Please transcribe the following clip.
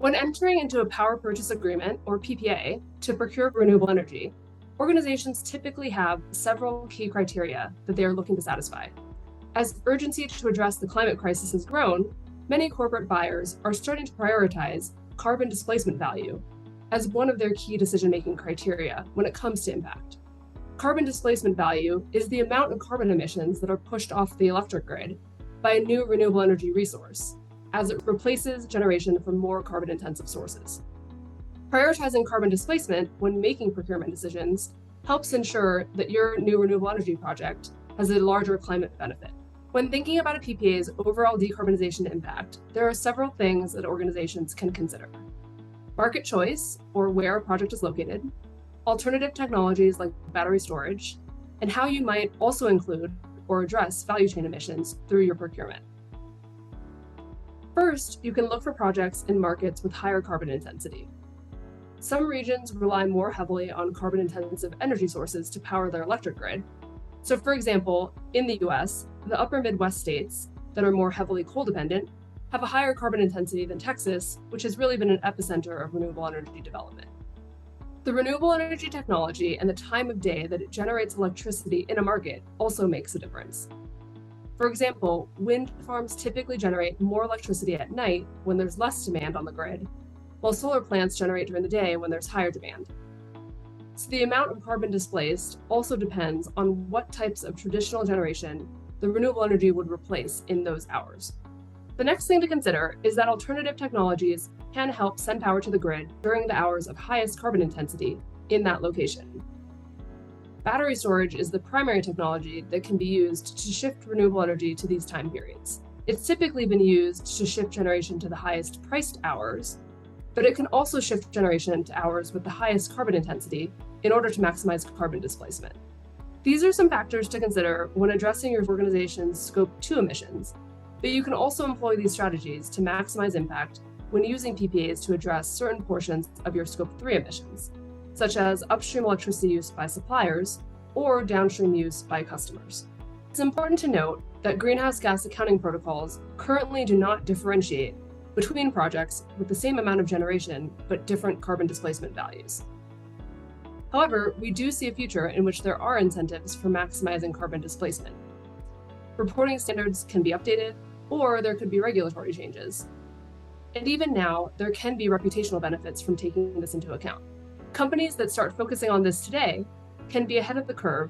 When entering into a power purchase agreement, or PPA, to procure renewable energy, organizations typically have several key criteria that they are looking to satisfy. As urgency to address the climate crisis has grown, many corporate buyers are starting to prioritize carbon displacement value as one of their key decision-making criteria when it comes to impact. Carbon displacement value is the amount of carbon emissions that are pushed off the electric grid by a new renewable energy resource, as it replaces generation from more carbon-intensive sources. Prioritizing carbon displacement when making procurement decisions helps ensure that your new renewable energy project has a larger climate benefit. When thinking about a PPA's overall decarbonization impact, there are several things that organizations can consider. Market choice, or where a project is located, alternative technologies like battery storage, and how you might also include or address value chain emissions through your procurement. First, you can look for projects in markets with higher carbon intensity. Some regions rely more heavily on carbon-intensive energy sources to power their electric grid. So for example, in the US, the upper Midwest states that are more heavily coal-dependent have a higher carbon intensity than Texas, which has really been an epicenter of renewable energy development. The renewable energy technology and the time of day that it generates electricity in a market also makes a difference. For example, wind farms typically generate more electricity at night when there's less demand on the grid, while solar plants generate during the day when there's higher demand. So the amount of carbon displaced also depends on what types of traditional generation the renewable energy would replace in those hours. The next thing to consider is that alternative technologies can help send power to the grid during the hours of highest carbon intensity in that location. Battery storage is the primary technology that can be used to shift renewable energy to these time periods. It's typically been used to shift generation to the highest priced hours, but it can also shift generation to hours with the highest carbon intensity in order to maximize carbon displacement. These are some factors to consider when addressing your organization's Scope 2 emissions, but you can also employ these strategies to maximize impact when using PPAs to address certain portions of your Scope 3 emissions, such as upstream electricity use by suppliers or downstream use by customers. It's important to note that greenhouse gas accounting protocols currently do not differentiate between projects with the same amount of generation but different carbon displacement values. However, we do see a future in which there are incentives for maximizing carbon displacement. Reporting standards can be updated, or there could be regulatory changes. And even now, there can be reputational benefits from taking this into account. Companies that start focusing on this today can be ahead of the curve